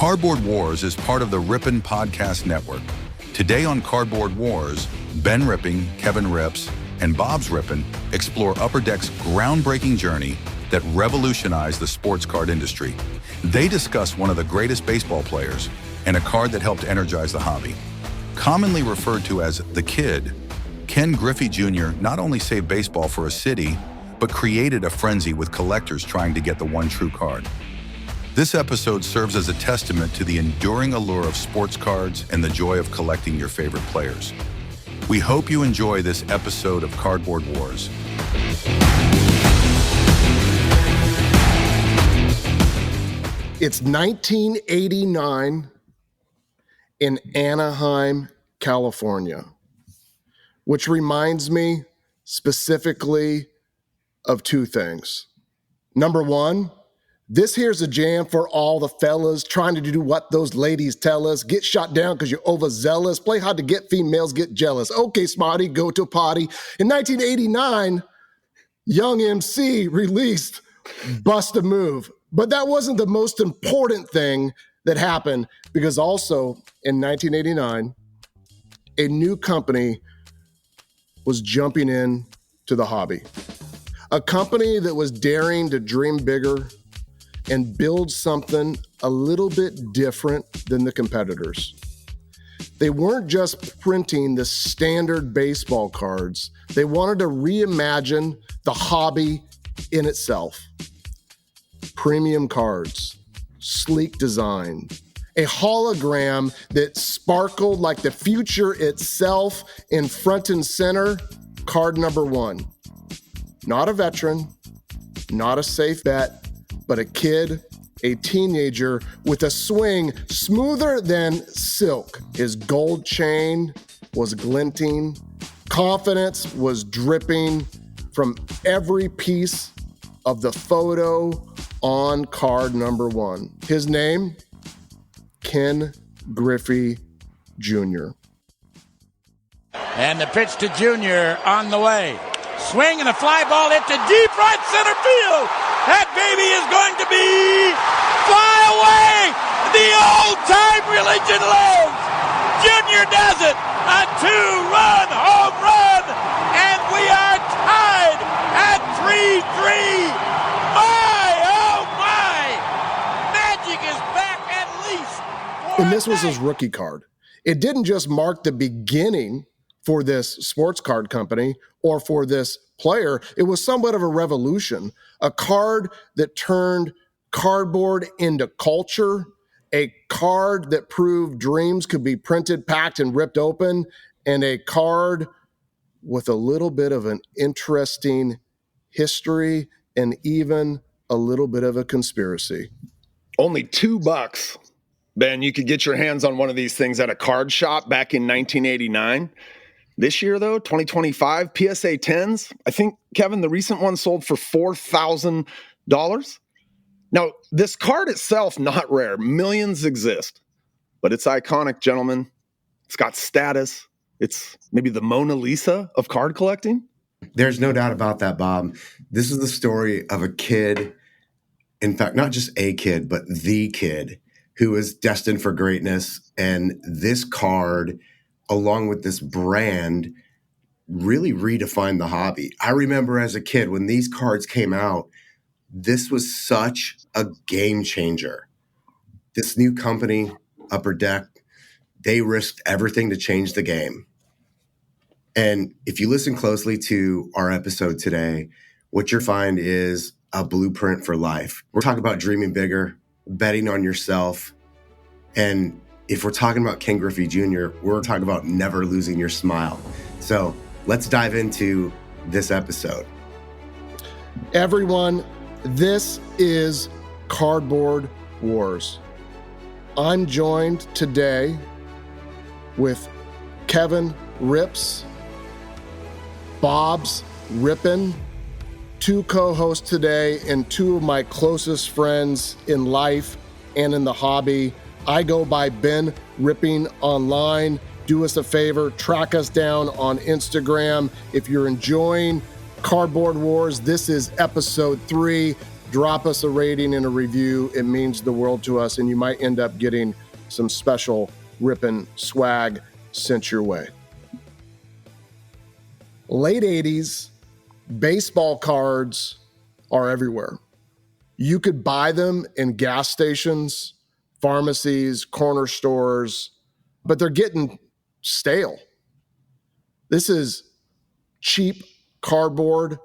Cardboard Wars is part of the Rippin podcast network. Today on Cardboard Wars, Ben Rippin, Kevin Rips, and Bobs Rippn explore Upper Deck's groundbreaking journey that revolutionized the sports card industry. They discuss one of the greatest baseball players and a card that helped energize the hobby. Commonly referred to as the Kid, Ken Griffey Jr. not only saved baseball for a city, but created a frenzy with collectors trying to get the one true card. This episode serves as a testament to the enduring allure of sports cards and the joy of collecting your favorite players. We hope you enjoy this episode of Cardboard Wars. It's 1989 in Anaheim, California, which reminds me specifically of two things. Number one, this here's a jam for all the fellas trying to do what those ladies tell us. Get shot down because you're overzealous. Play hard to get females get jealous. Okay, smarty, go to a party. In 1989, Young MC released Bust a Move. But that wasn't the most important thing that happened, because also in 1989, a new company was jumping in to the hobby. A company that was daring to dream bigger and build something a little bit different than the competitors. They weren't just printing the standard baseball cards. They wanted to reimagine the hobby in itself. Premium cards, sleek design, a hologram that sparkled like the future itself in front and center, card number one. Not a veteran, not a safe bet, but a kid, a teenager with a swing smoother than silk. His gold chain was glinting. Confidence was dripping from every piece of the photo on card number one. His name, Ken Griffey Jr. And the pitch to Jr. on the way. Swing and a fly ball hit to deep right center field. That baby is going to be fly away. The old-time religion lives. Junior does it. A two-run home run. And we are tied at 3-3. My, oh my. Magic is back at least. And this was his rookie card. It didn't just mark the beginning for this sports card company or for this player. It was somewhat of a revolution, a card that turned cardboard into culture, a card that proved dreams could be printed, packed, and ripped open, and a card with a little bit of an interesting history and even a little bit of a conspiracy. Only $2, Ben, you could get your hands on one of these things at a card shop back in 1989. This year, though, 2025, PSA 10s, I think, Kevin, the recent one sold for $4,000. Now, this card itself, not rare. Millions exist. But it's iconic, gentlemen. It's got status. It's maybe the Mona Lisa of card collecting. There's no doubt about that, Bob. This is the story of a kid, in fact, not just a kid, but the kid who is destined for greatness. And this card, along with this brand, really redefined the hobby. I remember as a kid when these cards came out, this was such a game changer. This new company, Upper Deck, they risked everything to change the game. And if you listen closely to our episode today, what you'll find is a blueprint for life. We're talking about dreaming bigger, betting on yourself, and if we're talking about Ken Griffey Jr., we're talking about never losing your smile. So let's dive into this episode. Everyone, this is Cardboard Wars. I'm joined today with Kevin Rips, Bobs Rippn, two co-hosts today and two of my closest friends in life and in the hobby. I go by Ben Rippin online. Do us a favor, track us down on Instagram. If you're enjoying Cardboard Wars, this is episode 3. drop us a rating and a review. It means the world to us, and you might end up getting some special Rippin swag sent your way. Late 80s, baseball cards are everywhere. You could buy them in gas stations, pharmacies, corner stores, but they're getting stale. This is cheap cardboard,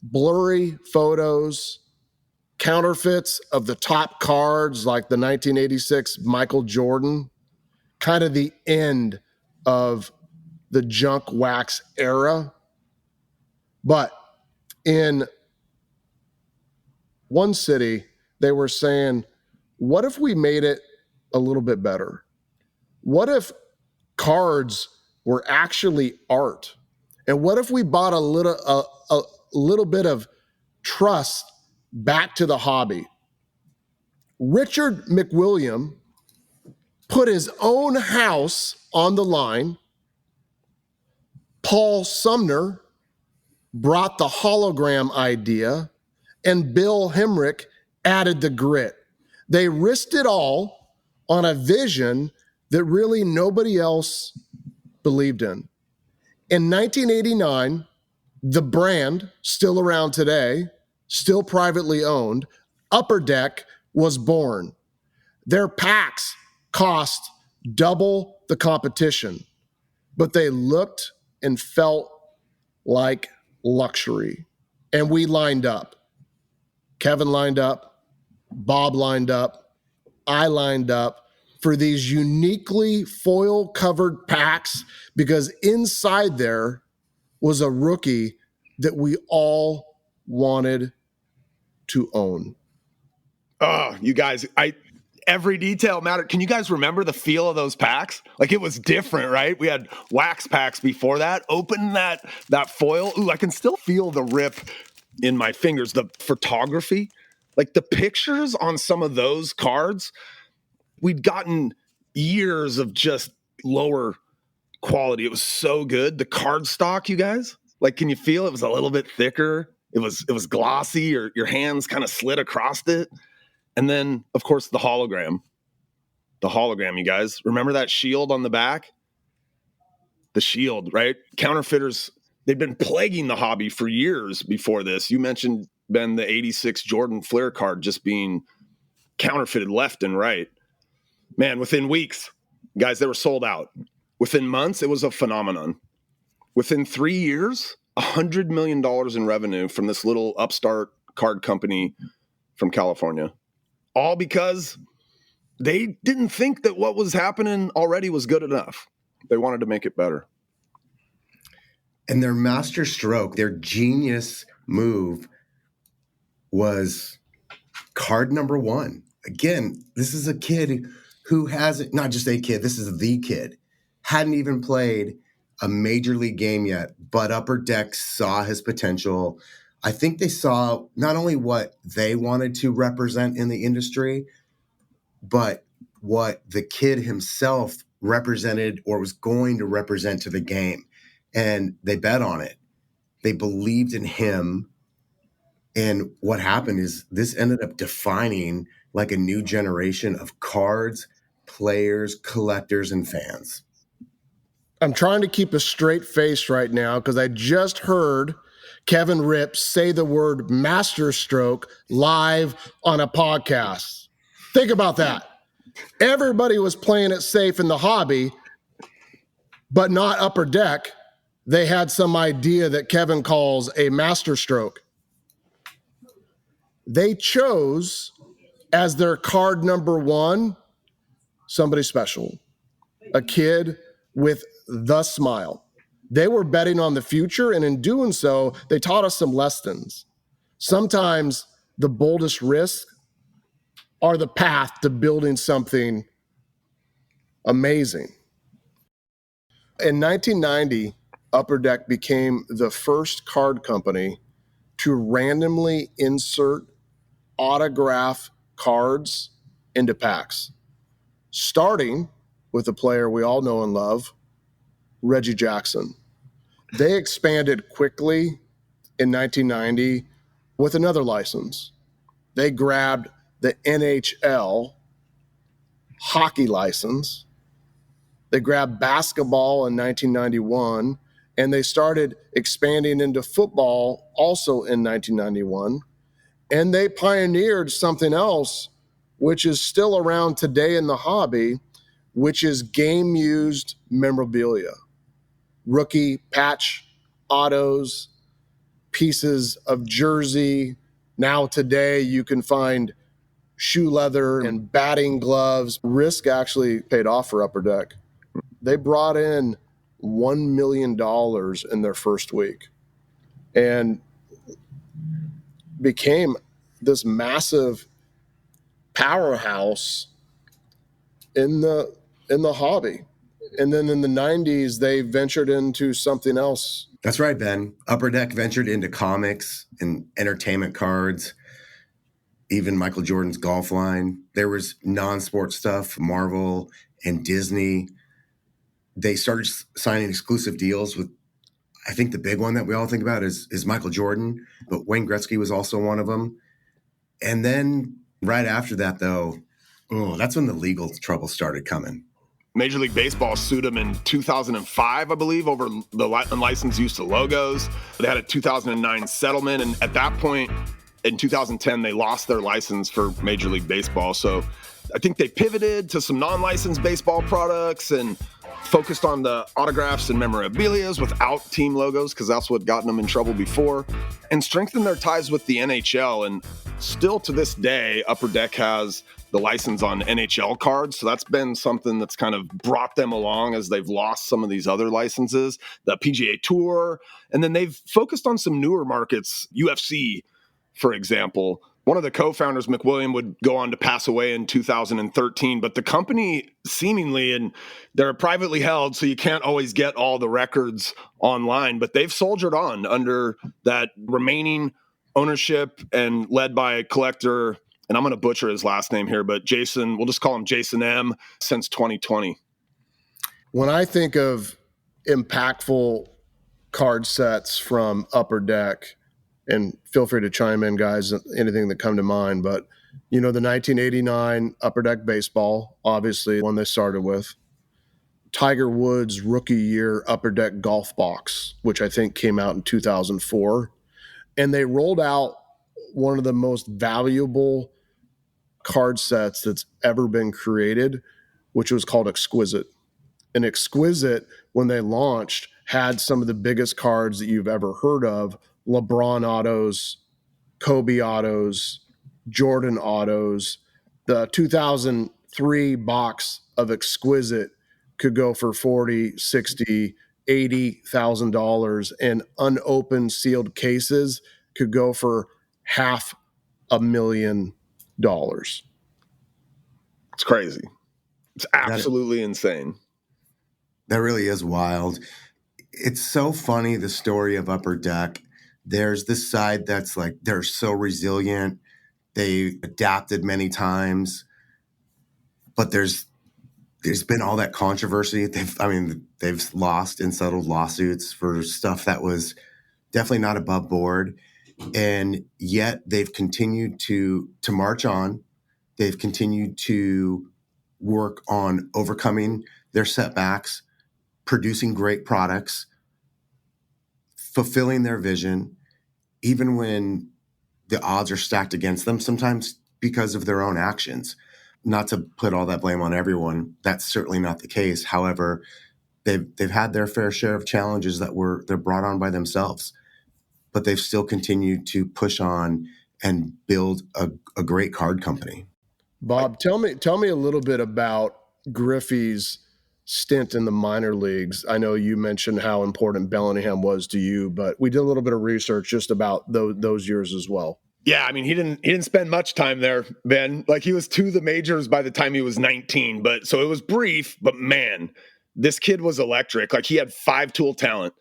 blurry photos, counterfeits of the top cards like the 1986 Michael Jordan, kind of the end of the junk wax era. But in one city, they were saying, what if we made it a little bit better? What if cards were actually art? And what if we bought a little bit of trust back to the hobby? Richard McWilliam put his own house on the line. Paul Sumner brought the hologram idea, and Bill Hemrick added the grit. They risked it all on a vision that really nobody else believed in. In 1989, the brand, still around today, still privately owned, Upper Deck was born. Their packs cost double the competition, but they looked and felt like luxury. And we lined up. Kevin lined up, Bob lined up, I lined up for these uniquely foil-covered packs because inside there was a rookie that we all wanted to own. Oh, you guys, every detail mattered. Can you guys remember the feel of those packs? Like it was different, right? We had wax packs before that. Open that foil. Ooh, I can still feel the rip in my fingers. The photography, like the pictures on some of those cards, we'd gotten years of just lower quality. It was so good. The card stock, you guys, like, can you feel it was a little bit thicker? It was glossy, or your hands kind of slid across it. And then, of course, the hologram. The hologram, you guys. Remember that shield on the back? The shield, right? Counterfeiters, they've been plaguing the hobby for years before this. You mentioned, Ben, the 86 Jordan Flair card just being counterfeited left and right. Man, within weeks, guys, they were sold out. Within months, it was a phenomenon. Within 3 years, $100 million in revenue from this little upstart card company from California. All because they didn't think that what was happening already was good enough. They wanted to make it better. And their master stroke, their genius move was card number one. Again, this is a kid who hasn't, not just a kid, this is the kid, hadn't even played a major league game yet, but Upper Deck saw his potential. I think they saw not only what they wanted to represent in the industry, but what the kid himself represented or was going to represent to the game. And they bet on it. They believed in him. And what happened is this ended up defining like a new generation of cards, players, collectors, and fans. I'm trying to keep a straight face right now because I just heard Kevin Ripp say the word masterstroke live on a podcast. Think about that. Everybody was playing it safe in the hobby, but not Upper Deck. They had some idea that Kevin calls a masterstroke. They chose as their card number one somebody special, a kid with the smile. They were betting on the future, and in doing so, they taught us some lessons. Sometimes the boldest risks are the path to building something amazing. In 1990, Upper Deck became the first card company to randomly insert autograph cards into packs, starting with a player we all know and love, Reggie Jackson. They expanded quickly in 1990 with another license, they grabbed the NHL hockey license. They grabbed basketball in 1991, and they started expanding into football also in 1991. And they pioneered something else, which is still around today in the hobby, which is game-used memorabilia, rookie patch autos, pieces of jersey. Now today you can find shoe leather and batting gloves. Risk actually paid off for Upper Deck. They brought in $1 million in their first week and became this massive powerhouse in the hobby. And then in the 90s, they ventured into something else. That's right, Ben. Upper Deck ventured into comics and entertainment cards, even Michael Jordan's golf line. There was non-sports stuff, Marvel and Disney. They started signing exclusive deals with, I think the big one that we all think about is Michael Jordan, but Wayne Gretzky was also one of them. And then right after that, though, that's when the legal trouble started coming. Major League Baseball sued them in 2005, I believe, over the unlicensed use of logos. They had a 2009 settlement, and at that point, in 2010, they lost their license for Major League Baseball. So I think they pivoted to some non-licensed baseball products and focused on the autographs and memorabilias without team logos, because that's what gotten them in trouble before, and strengthened their ties with the NHL. And still to this day, Upper Deck has the license on NHL cards. So that's been something that's kind of brought them along as they've lost some of these other licenses, the PGA Tour. And then they've focused on some newer markets, UFC, for example. One of the co-founders, McWilliam, would go on to pass away in 2013, but the company seemingly, and they're privately held, so you can't always get all the records online, but they've soldiered on under that remaining ownership and led by a collector, and I'm going to butcher his last name here, but Jason, we'll just call him Jason M, since 2020. When I think of impactful card sets from Upper Deck, and feel free to chime in, guys, anything that come to mind. But, the 1989 Upper Deck baseball, obviously one they started with. Tiger Woods rookie year Upper Deck golf box, which I think came out in 2004. And they rolled out one of the most valuable card sets that's ever been created, which was called Exquisite. And Exquisite, when they launched, had some of the biggest cards that you've ever heard of: LeBron autos, Kobe autos, Jordan autos. The 2003 box of Exquisite could go for $40, $60, $80,000, and unopened sealed cases could go for $500,000. It's crazy. It's absolutely insane. That really is wild. It's so funny, the story of Upper Deck. There's this side that's like, they're so resilient. They adapted many times, but there's been all that controversy. They've lost and settled lawsuits for stuff that was definitely not above board. And yet they've continued to march on. They've continued to work on overcoming their setbacks, producing great products, fulfilling their vision, even when the odds are stacked against them, sometimes because of their own actions. Not to put all that blame on everyone. That's certainly not the case. However, they've had their fair share of challenges that they're brought on by themselves, but they've still continued to push on and build a great card company. Bob, tell me a little bit about Griffey's stint in the minor leagues. I know you mentioned how important Bellingham was to you, but we did a little bit of research just about those years as well. Yeah, I mean, he didn't spend much time there, Ben. Like, he was to the majors by the time he was 19, but so it was brief, but man, this kid was electric. Like, he had 5-tool talent.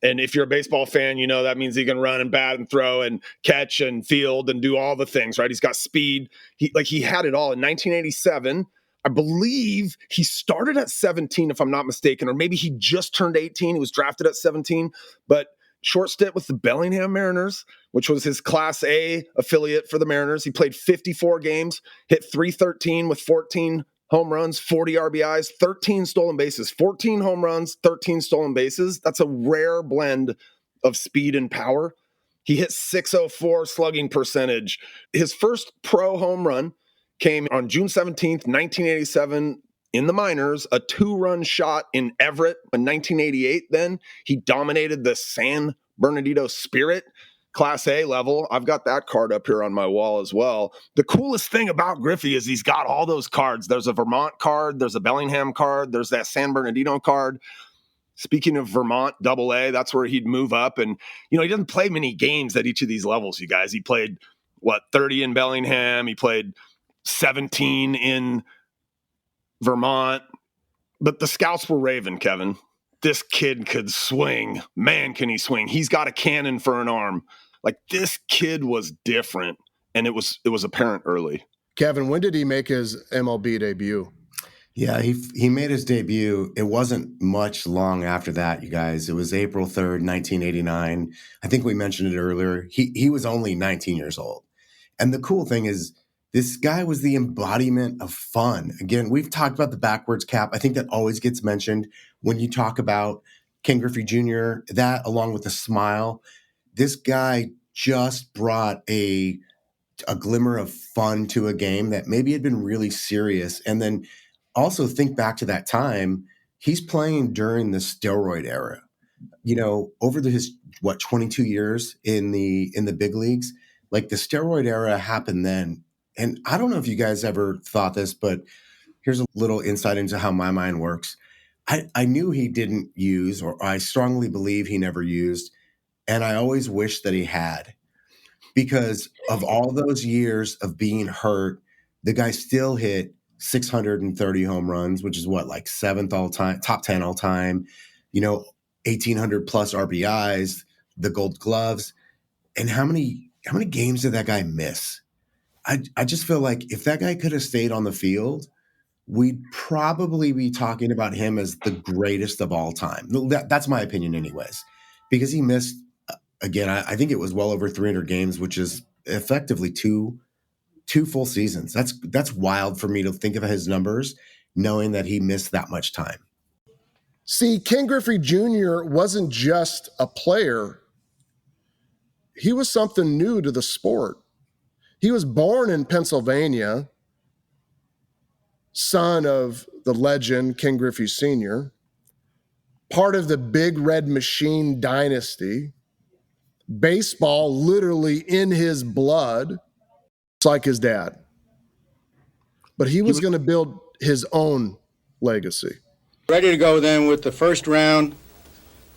And if you're a baseball fan, that means he can run and bat and throw and catch and field and do all the things, right? He's got speed. He had it all. In 1987, I believe he started at 17, if I'm not mistaken, or maybe he just turned 18. He was drafted at 17, but short stint with the Bellingham Mariners, which was his Class A affiliate for the Mariners. He played 54 games, hit .313 with 14 home runs, 40 RBIs, 13 stolen bases, 14 home runs, 13 stolen bases. That's a rare blend of speed and power. He hit .604 slugging percentage. His first pro home run came on June 17th, 1987 in the minors, a 2-run shot in Everett in 1988. Then he dominated the San Bernardino Spirit Class A level. I've got that card up here on my wall as well. The coolest thing about Griffey is he's got all those cards. There's a Vermont card, there's a Bellingham card, there's that San Bernardino card. Speaking of Vermont AA, that's where he'd move up. And, he doesn't play many games at each of these levels, you guys. He played, 30 in Bellingham. He played 17 in Vermont. But the scouts were raving, Kevin. This kid could swing. Man, can he swing. He's got a cannon for an arm. Like, this kid was different. And it was apparent early. Kevin, when did he make his MLB debut? Yeah, he made his debut. It wasn't much long after that, you guys. It was April 3rd, 1989. I think we mentioned it earlier. He was only 19 years old. And the cool thing is, this guy was the embodiment of fun. Again, we've talked about the backwards cap. I think that always gets mentioned when you talk about Ken Griffey Jr., that along with the smile. This guy just brought a glimmer of fun to a game that maybe had been really serious. And then also think back to that time, he's playing during the steroid era. Over his 22 years in the big leagues, like the steroid era happened then. And I don't know if you guys ever thought this, but here's a little insight into how my mind works. I knew he didn't use, or I strongly believe he never used, and I always wished that he had, because of all those years of being hurt, the guy still hit 630 home runs, which is seventh all time, top 10 all time, 1,800 plus RBIs, the Gold Gloves. And how many games did that guy miss? I just feel like if that guy could have stayed on the field, we'd probably be talking about him as the greatest of all time. That's my opinion anyways, because he missed, again, I think it was well over 300 games, which is effectively two full seasons. That's wild for me to think of his numbers, knowing that he missed that much time. See, Ken Griffey Jr. wasn't just a player. He was something new to the sport. He was born in Pennsylvania, son of the legend Ken Griffey Sr., part of the Big Red Machine dynasty, baseball literally in his blood. It's like his dad. But he was going to build his own legacy. Ready to go then with the first round.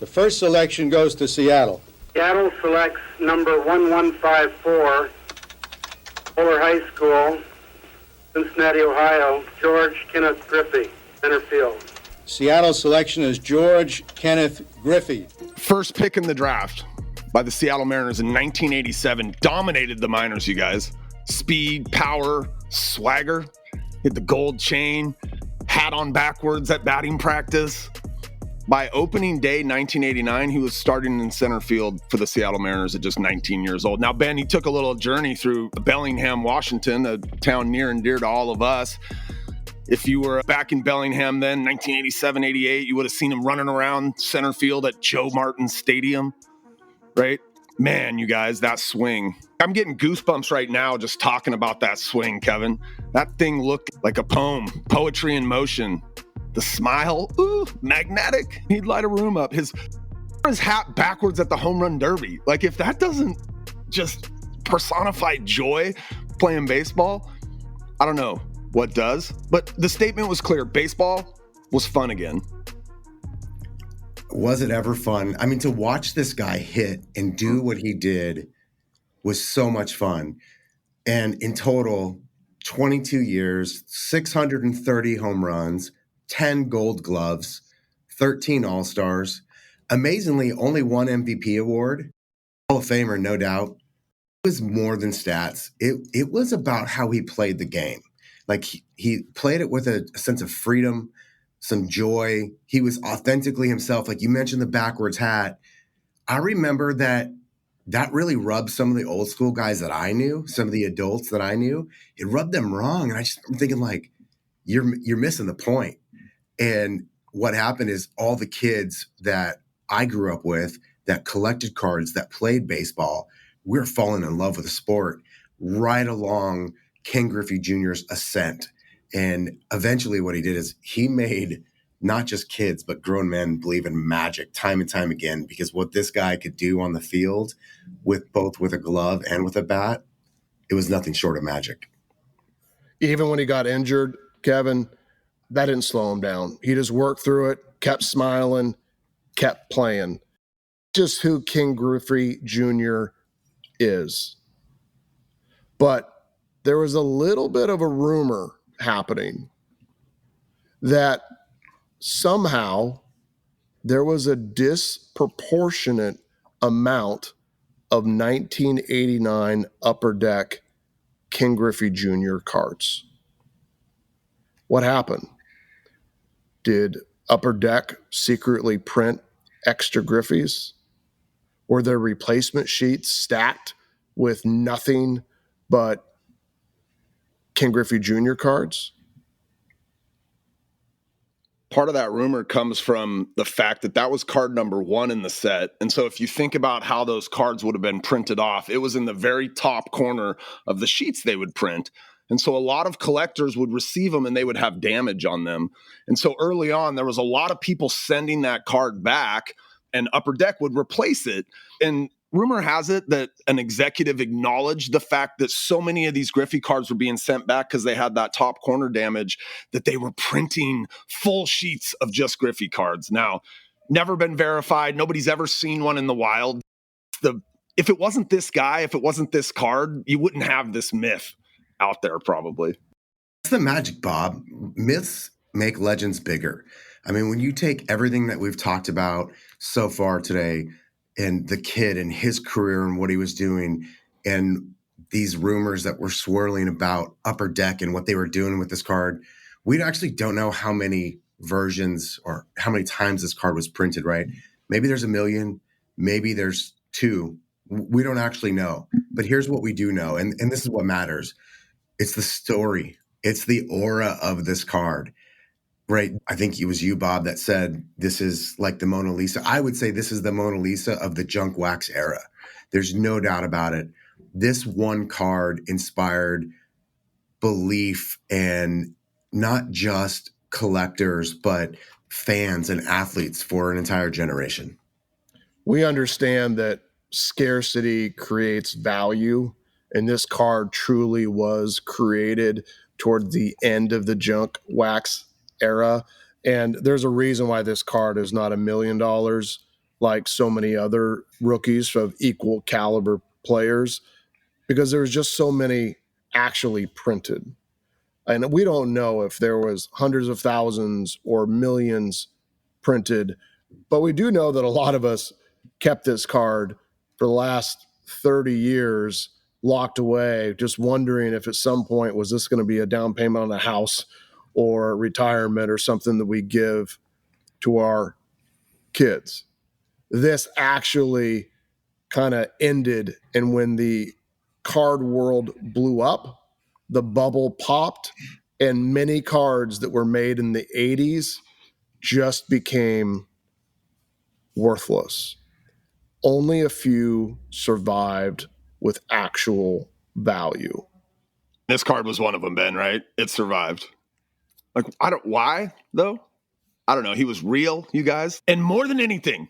The first selection goes to Seattle. Seattle selects number 1154, Fuller High School, Cincinnati, Ohio, George Kenneth Griffey, center field. Seattle selection is George Kenneth Griffey. First pick in the draft by the Seattle Mariners in 1987. Dominated the minors, you guys. Speed, power, swagger. Hit the gold chain. Hat on backwards at batting practice. By opening day 1989, he was starting in center field for the Seattle Mariners at just 19 years old. Now, Ben, he took a little journey through Bellingham, Washington, a town near and dear to all of us. If you were back in Bellingham then, 1987, 88, you would have seen him running around center field at Joe Martin Stadium, right? Man, you guys, that swing. I'm getting goosebumps right now just talking about that swing, Kevin. That thing looked like a poem, poetry in motion. The smile, ooh, magnetic. He'd light a room up. His hat backwards at the home run derby. Like, if that doesn't just personify joy playing baseball, I don't know what does. But the statement was clear. Baseball was fun again. Was it ever fun? I mean, to watch this guy hit and do what he did was so much fun. And in total, 22 years, 630 home runs, 10 Gold Gloves, 13 All-Stars. Amazingly, only one MVP award. Hall of Famer, no doubt. It was more than stats. It was about how he played the game. Like, he played it with a sense of freedom, some joy. He was authentically himself. Like you mentioned, the backwards hat. I remember that really rubbed some of the old school guys that I knew, some of the adults that I knew. It rubbed them wrong. And I just remember thinking like, you're missing the point. And what happened is all the kids that I grew up with that collected cards, that played baseball, we're falling in love with the sport right along Ken Griffey Jr.'s ascent. And eventually what he did is he made not just kids, but grown men believe in magic time and time again, because what this guy could do on the field with both with a glove and with a bat, it was nothing short of magic. Even when he got injured, Kevin, that didn't slow him down. He just worked through it, kept smiling, kept playing. Just who Ken Griffey Jr. is. But there was a little bit of a rumor happening that somehow there was a disproportionate amount of 1989 Upper Deck Ken Griffey Jr. cards. What happened? Did Upper Deck secretly print extra Griffies? Were there replacement sheets stacked with nothing but Ken Griffey Jr. cards? Part of that rumor comes from the fact that that was card number 1 in the set. And so if you think about how those cards would have been printed off, it was in the very top corner of the sheets they would print. And so a lot of collectors would receive them and they would have damage on them. And so early on, there was a lot of people sending that card back and Upper Deck would replace it. And rumor has it that an executive acknowledged the fact that so many of these Griffey cards were being sent back because they had that top corner damage that they were printing full sheets of just Griffey cards. Now, never been verified. Nobody's ever seen one in the wild. If it wasn't this guy, if it wasn't this card, you wouldn't have this myth out there probably. That's the magic, Bob. Myths make legends bigger. I mean, when you take everything that we've talked about so far today, and the kid and his career and what he was doing and these rumors that were swirling about Upper Deck and what they were doing with this card, we actually don't know how many versions or how many times this card was printed, right? Maybe there's 1 million, maybe there's 2. We don't actually know. But here's what we do know, and this is what matters. It's the story. It's the aura of this card. Right. I think it was you, Bob, that said this is like the Mona Lisa. I would say this is the Mona Lisa of the junk wax era. There's no doubt about it. This one card inspired belief and not just collectors, but fans and athletes for an entire generation. We understand that scarcity creates value, and this card truly was created toward the end of the junk wax era. And there's a reason why this card is not $1 million like so many other rookies of equal caliber players, because there's just so many actually printed. And we don't know if there was hundreds of thousands or millions printed, but we do know that a lot of us kept this card for the last 30 years locked away, just wondering if at some point was this going to be a down payment on a house or retirement or something that we give to our kids. This actually kind of ended, and when the card world blew up, the bubble popped, and many cards that were made in the 80s just became worthless. Only a few survived with actual value. This card was one of them, Ben, right? It survived. Like, why though? I don't know. He was real, you guys. And more than anything,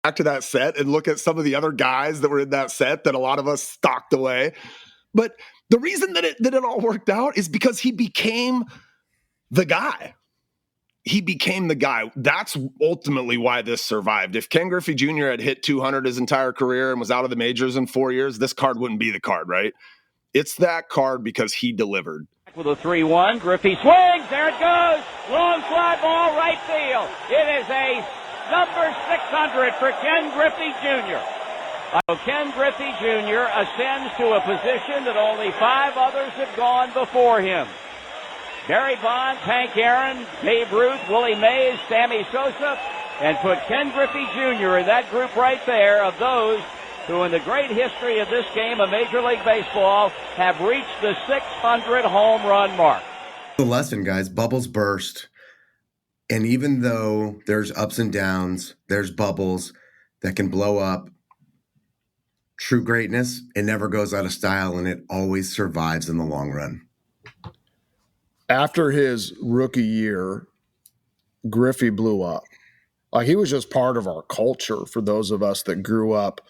back to that set and look at some of the other guys that were in that set that a lot of us stocked away. But the reason that it all worked out is because he became the guy. He became the guy. That's ultimately why this survived. If Ken Griffey Jr. had hit 200 his entire career and was out of the majors in 4 years, this card wouldn't be the card, right? It's that card because he delivered. With a 3-1, Griffey swings, there it goes, long fly ball, right field. It is a number 600 for Ken Griffey Jr. Ken Griffey Jr. ascends to a position that only 5 others have gone before him. Barry Bonds, Hank Aaron, Babe Ruth, Willie Mays, Sammy Sosa, and put Ken Griffey Jr. in that group right there of those who in the great history of this game of Major League Baseball have reached the 600 home run mark. The lesson, guys, bubbles burst. And even though there's ups and downs, there's bubbles that can blow up. True greatness, it never goes out of style, and it always survives in the long run. After his rookie year, Griffey blew up. Like, he was just part of our culture for those of us that grew up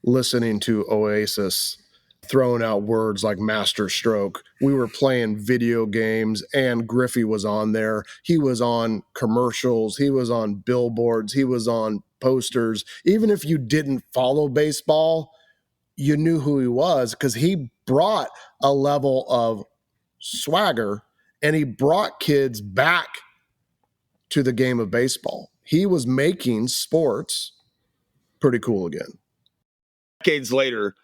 listening to Oasis, throwing out words like master stroke. We were playing video games, and Griffey was on there. He was on commercials. He was on billboards. He was on posters. Even if you didn't follow baseball, you knew who he was because he brought a level of swagger, and he brought kids back to the game of baseball. He was making sports pretty cool again. Decades later,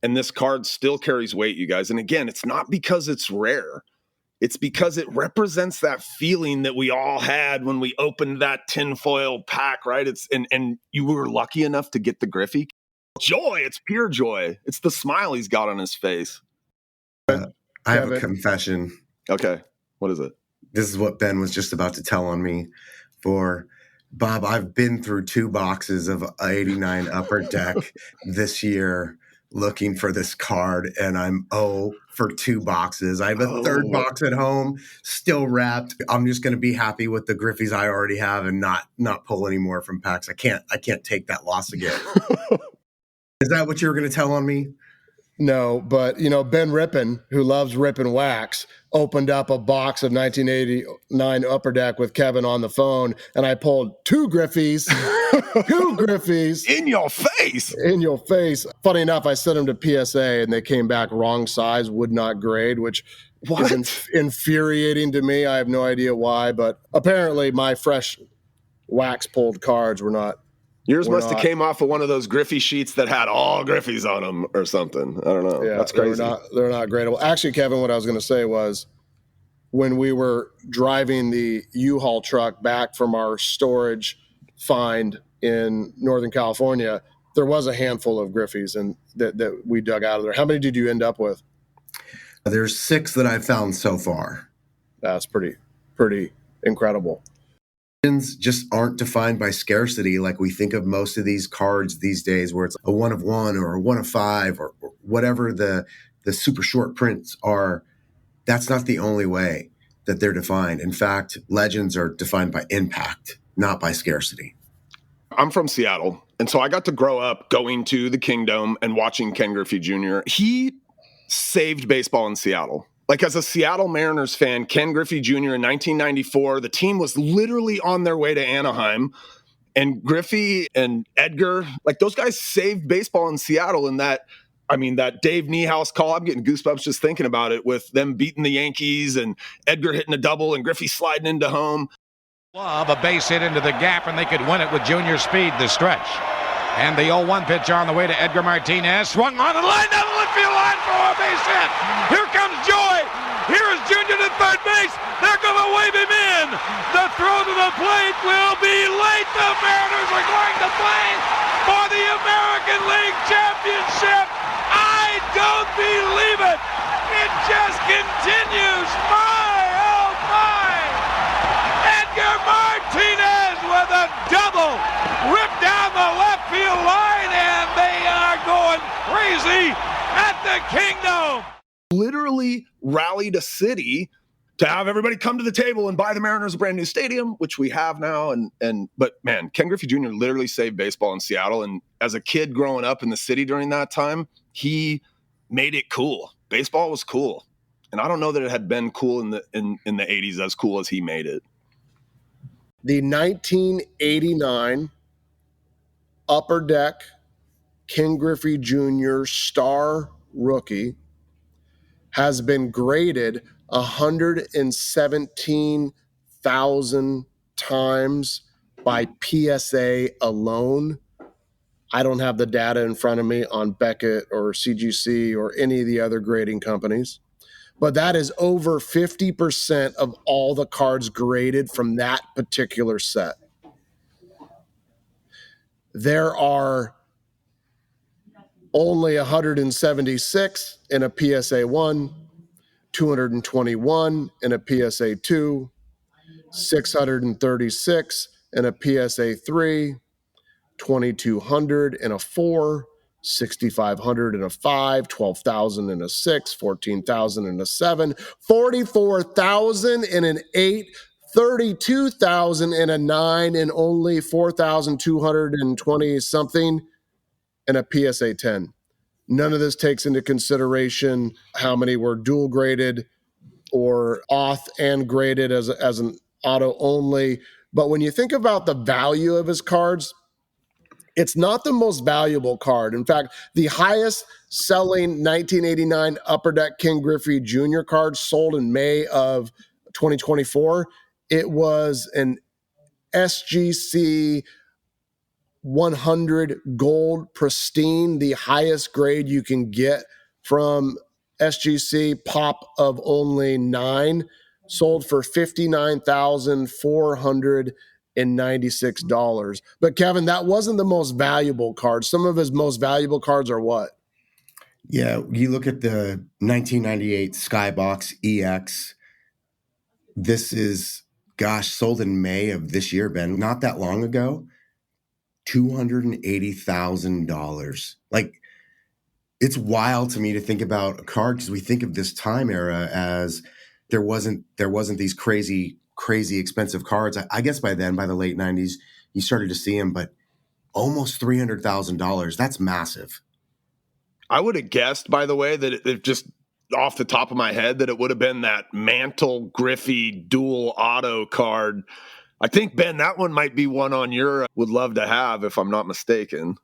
and this card still carries weight, you guys. And again, it's not because it's rare. It's because it represents that feeling that we all had when we opened that tinfoil pack, right? And you were lucky enough to get the Griffey. Joy, it's pure joy. It's the smile he's got on his face. I have a confession. Okay, what is it? This is what Ben was just about to tell on me. For Bob, I've been through 2 boxes of 89 Upper Deck this year looking for this card, and I'm for 2 boxes. I have a third box at home, still wrapped. I'm just going to be happy with the Griffies I already have and not pull any more from packs. I can't take that loss again. Is that what you were going to tell on me? No, but, Ben Rippin, who loves Rippin wax, opened up a box of 1989 Upper Deck with Kevin on the phone, and I pulled 2 Griffies, 2 Griffies. In your face. In your face. Funny enough, I sent them to PSA, and they came back wrong size, would not grade, which is infuriating to me. I have no idea why, but apparently my fresh wax pulled cards were not. Yours must have came off of one of those Griffey sheets that had all Griffies on them or something. I don't know. Yeah, that's crazy. They're not gradable. Actually, Kevin, what I was going to say was when we were driving the U-Haul truck back from our storage find in Northern California, there was a handful of Griffies and that we dug out of there. How many did you end up with? There's 6 that I've found so far. That's pretty incredible. Just aren't defined by scarcity like we think of most of these cards these days, where it's a 1 of 1 or a 1 of 5 or whatever the super short prints are. That's not the only way that they're defined. In fact, legends are defined by impact, not by scarcity. I'm from Seattle, and so I got to grow up going to the Kingdom and watching Ken Griffey Jr. He saved baseball in Seattle. Like, as a Seattle Mariners fan, Ken Griffey Jr. in 1994, the team was literally on their way to Anaheim. And Griffey and Edgar, like, those guys saved baseball in Seattle. And that Dave Niehaus call, I'm getting goosebumps just thinking about it, with them beating the Yankees and Edgar hitting a double and Griffey sliding into home. A base hit into the gap, and they could win it with Junior speed, the stretch. And the 0-1 pitch on the way to Edgar Martinez. Swung on and lined down the left field line for a base hit. Here comes Joy. Here is Junior to third base. They're going to wave him in. The throw to the plate will be late. The Mariners are going to play for the American League Championship. I don't believe it. It just continues. My, oh my. Edgar Martinez with a double. Ripped down the left field line, and they are going crazy at the Kingdom. Literally rallied a city to have everybody come to the table and buy the Mariners a brand new stadium, which we have now. But man, Ken Griffey Jr. literally saved baseball in Seattle. And as a kid growing up in the city during that time, he made it cool. Baseball was cool. And I don't know that it had been cool in the 80s as cool as he made it. The 1989 Upper Deck Ken Griffey Jr. star rookie has been graded 117,000 times by PSA alone. I don't have the data in front of me on Beckett or CGC or any of the other grading companies, but that is over 50% of all the cards graded from that particular set. There are only 176 in a PSA 1, 221 in a PSA 2, 636 in a PSA 3, 2,200 in a 4, 6,500 in a 5, 12,000 in a 6, 14,000 in a 7, 44,000 in an 8, 32,000 in a 9, and only 4,220 something in a PSA 10. None of this takes into consideration how many were dual graded or auth and graded as an auto only. But when you think about the value of his cards, it's not the most valuable card. In fact, the highest selling 1989 Upper Deck Ken Griffey Jr. card sold in May of 2024. It was an SGC 100 gold pristine, the highest grade you can get from SGC, pop of only 9, sold for $59,496. But Kevin, that wasn't the most valuable card. Some of his most valuable cards are what? Yeah, you look at the 1998 Skybox EX. This is, sold in May of this year, Ben, not that long ago. $280,000. Like, it's wild to me to think about a card because we think of this time era as there wasn't these crazy expensive cards. I guess by then, by the late 90s, you started to see them, but almost $300,000. That's massive. I would have guessed, by the way, that it just off the top of my head, that it would have been that Mantle Griffey dual auto card. I think, Ben, that one might be one on your would love to have, if I'm not mistaken.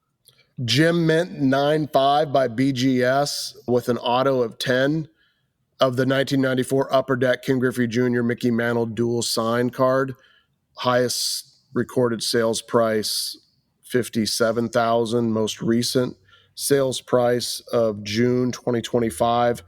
Jim Mint 9.5 by BGS with an auto of 10 of the 1994 Upper Deck Ken Griffey Jr. Mickey Mantle dual sign card. Highest recorded sales price, $57,000. Most recent sales price of June 2025,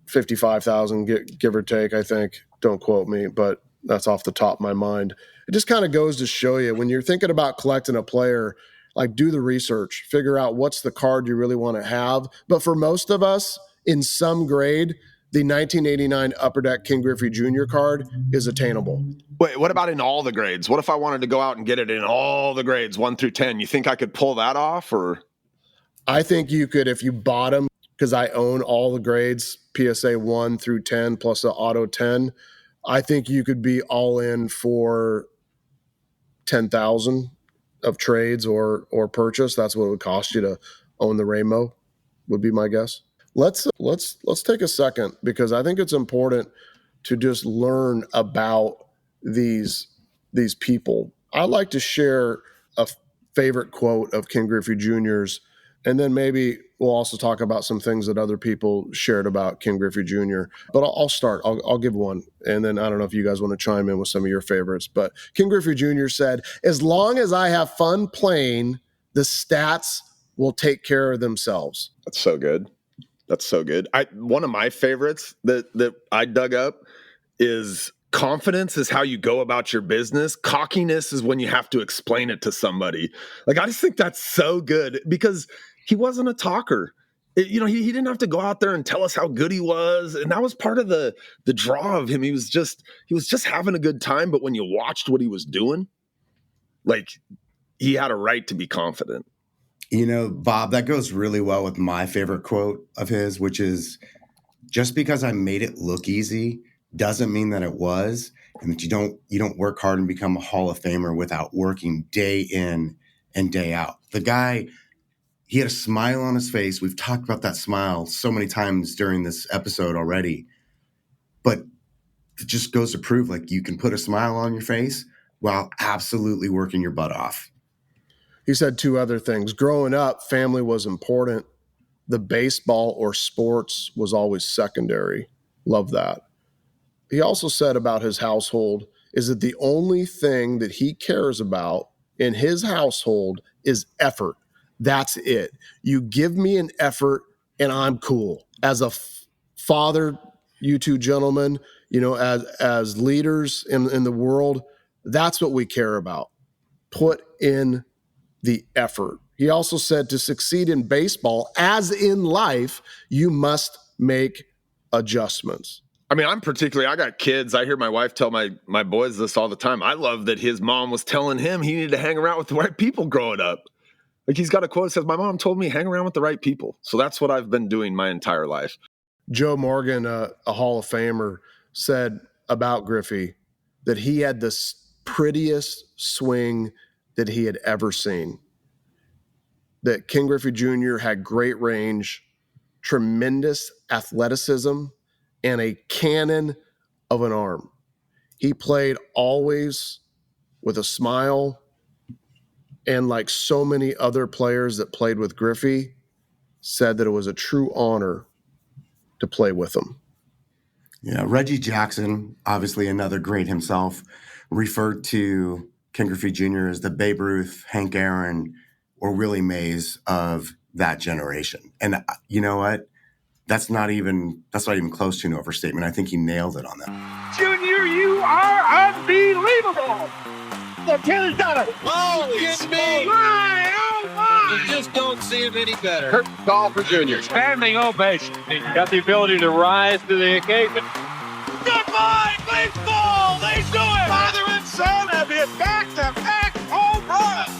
$55,000, give or take, I think. Don't quote me, but that's off the top of my mind. It just kind of goes to show you when you're thinking about collecting a player, like do the research, figure out what's the card you really want to have. But for most of us, in some grade, the 1989 Upper Deck Ken Griffey Jr. card is attainable. Wait, what about in all the grades? What if I wanted to go out and get it in all the grades, 1 through 10? You think I could pull that off? Or I think you could if you bought them, because I own all the grades, PSA 1 through 10 plus the auto 10. I think you could be all in for 10,000 of trades or purchase. That's what it would cost you to own the Rainbow, would be my guess. Let's take a second, because I think it's important to just learn about these people. I like to share a favorite quote of Ken Griffey Jr.'s, and then maybe we'll also talk about some things that other people shared about Ken Griffey Jr. But I'll start. I'll give one, and then I don't know if you guys want to chime in with some of your favorites. But Ken Griffey Jr. said, "As long as I have fun playing, the stats will take care of themselves." That's so good. That's so good. One of my favorites that I dug up is confidence is how you go about your business. Cockiness is when you have to explain it to somebody. Like, I just think that's so good because he wasn't a talker. He didn't have to go out there and tell us how good he was. And that was part of the draw of him. He was just having a good time. But when you watched what he was doing, like, he had a right to be confident. Bob, that goes really well with my favorite quote of his, which is, just because I made it look easy doesn't mean that it was, and that you don't work hard and become a Hall of Famer without working day in and day out. The guy, he had a smile on his face. We've talked about that smile so many times during this episode already, but it just goes to prove, like, you can put a smile on your face while absolutely working your butt off. He said two other things. Growing up, family was important. The baseball or sports was always secondary. Love that. He also said about his household is that the only thing that he cares about in his household is effort. That's it. You give me an effort and I'm cool. As a father, you two gentlemen, as leaders in the world, that's what we care about. Put in the effort. He also said to succeed in baseball, as in life, you must make adjustments. I mean, I got kids. I hear my wife tell my boys this all the time. I love that his mom was telling him he needed to hang around with the right people growing up. Like, he's got a quote that says, my mom told me hang around with the right people. So that's what I've been doing my entire life. Joe Morgan, a Hall of Famer, said about Griffey that he had the prettiest swing that he had ever seen. That Ken Griffey Jr. had great range, tremendous athleticism, and a cannon of an arm. He played always with a smile, and like so many other players that played with Griffey, said that it was a true honor to play with him. Yeah, Reggie Jackson, obviously another great himself, referred to Ken Griffey Jr. as the Babe Ruth, Hank Aaron, or Willie Mays of that generation. And you know what? That's not even close to an overstatement. I think he nailed it on that. Junior, you are unbelievable. The kid's done it. Oh, it's me. My, oh, my. You just don't see him any better. Kurt call for Junior. Standing ovation. He's got the ability to rise to the occasion. Goodbye, baseball. They do it. Father and son have hit back-to-back home runs.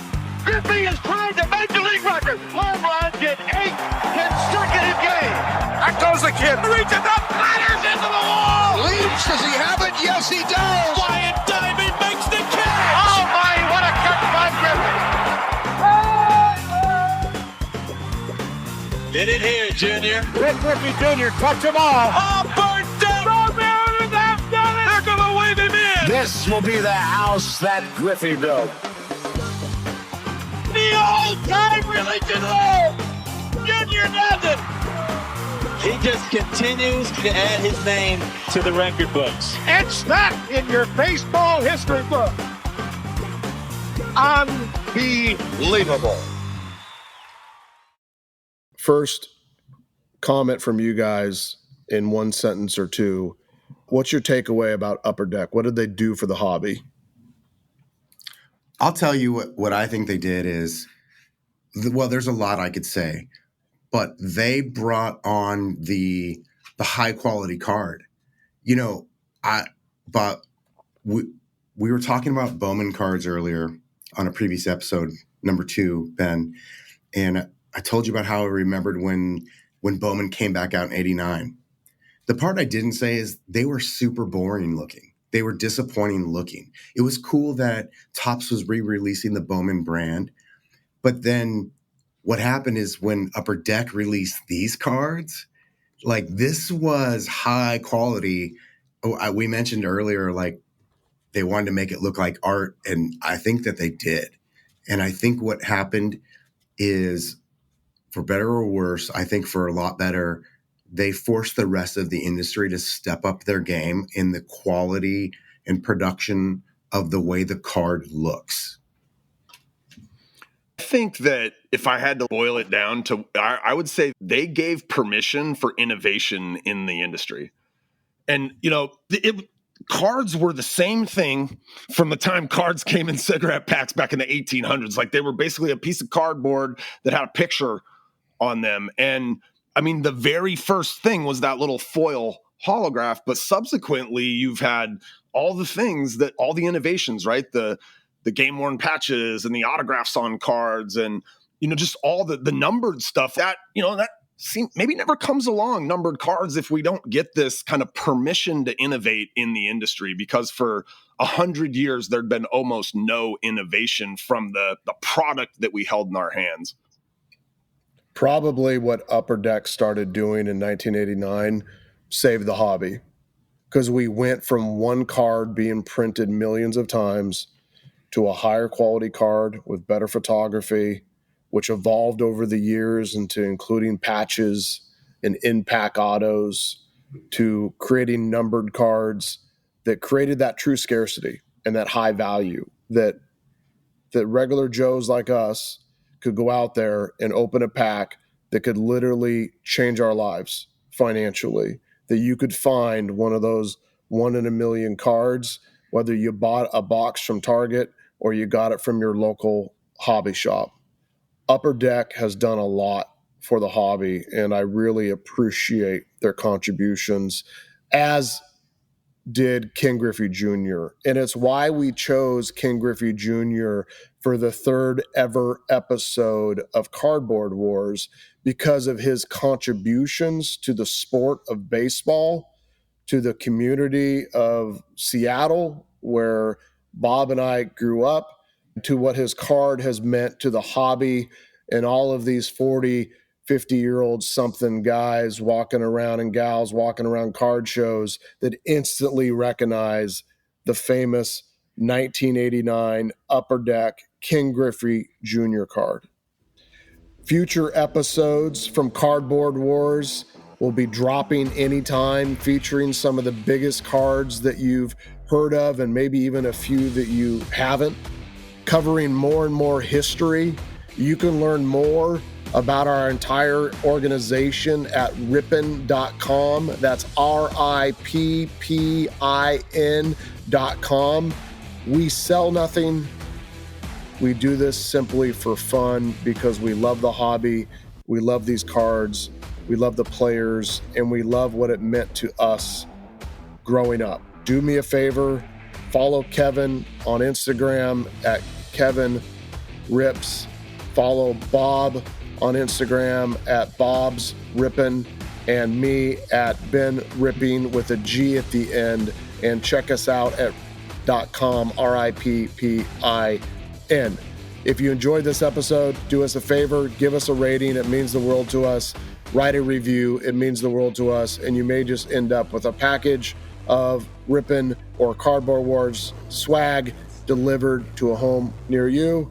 Griffey is trying to make the league record. Home runs in 8 consecutive games. That goes the kid. Reaches up, ladders into the wall. Leaps, does he have it? Yes, he does. Wyatt Diamond makes the catch. Oh, my, what a catch by Griffey. Did it here, Junior. Ken Griffey Jr. cuts them all. Oh, burnt down. They're going to wave him in. This will be the house that Griffey built. The all-time religion law. Junior does it. He just continues to add his name to the record books. Etch that in your baseball history book. Unbelievable. First comment from you guys in one sentence or two. What's your takeaway about Upper Deck? What did they do for the hobby? I'll tell you what I think they did is, well, there's a lot I could say, but they brought on the high quality card. You know, we were talking about Bowman cards earlier on a previous episode, number 2, Ben, and I told you about how I remembered when Bowman came back out in '89. The part I didn't say is they were super boring looking. They were disappointing looking. It was cool that Topps was re-releasing the Bowman brand, but then what happened is when Upper Deck released these cards, like, this was high quality. We mentioned earlier, like, they wanted to make it look like art, and I think that they did. And I think what happened is, for better or worse, I think for a lot better, they forced the rest of the industry to step up their game in the quality and production of the way the card looks. I think that if I had to boil it down to, I would say they gave permission for innovation in the industry. And, you know, cards were the same thing from the time cards came in cigarette packs back in the 1800s. Like, they were basically a piece of cardboard that had a picture on them. And I mean, the very first thing was that little foil holograph, but subsequently you've had all the things that, all the innovations, right? The game-worn patches and the autographs on cards and, you know, just all the numbered stuff that, you know, that maybe never comes along, numbered cards, if we don't get this kind of permission to innovate in the industry, because for 100 years, there'd been almost no innovation from the product that we held in our hands. Probably what Upper Deck started doing in 1989 saved the hobby, because we went from one card being printed millions of times to a higher quality card with better photography, which evolved over the years into including patches and in-pack autos, to creating numbered cards that created that true scarcity and that high value that regular Joes like us could go out there and open a pack that could literally change our lives financially, that you could find one of those 1 in a million cards, whether you bought a box from Target or you got it from your local hobby shop. Upper Deck has done a lot for the hobby, and I really appreciate their contributions, as did Ken Griffey Jr. And it's why we chose Ken Griffey Jr. for the third ever episode of Cardboard Wars, because of his contributions to the sport of baseball, to the community of Seattle, where Bob and I grew up, to what his card has meant to the hobby and all of these 40, 50-year-old something guys walking around and gals walking around card shows that instantly recognize the famous 1989 Upper Deck Ken Griffey Jr. card. Future episodes from Cardboard Wars will be dropping anytime, featuring some of the biggest cards that you've heard of and maybe even a few that you haven't, covering more and more history. You can learn more about our entire organization at Rippin.com. That's RIPPIN.com. We sell nothing. We do this simply for fun because we love the hobby. We love these cards. We love the players, and we love what it meant to us growing up. Do me a favor, follow Kevin on Instagram at Kevin Rips. Follow Bob on Instagram at Bobs Rippn, and me at Ben Ripping with a G at the end. And check us out at .com, RIPPIN. If you enjoyed this episode, do us a favor, give us a rating. It means the world to us. Write a review. It means the world to us. And you may just end up with a package of Rippin or Cardboard Wars swag delivered to a home near you.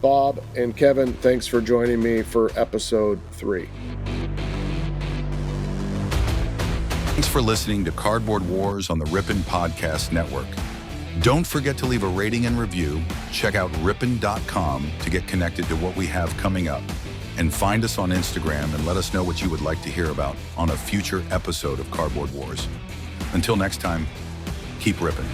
Bob and Kevin, thanks for joining me for episode 3. Thanks for listening to Cardboard Wars on the Rippin Podcast Network. Don't forget to leave a rating and review. Check out Rippin.com to get connected to what we have coming up. And find us on Instagram and let us know what you would like to hear about on a future episode of Cardboard Wars. Until next time, keep ripping.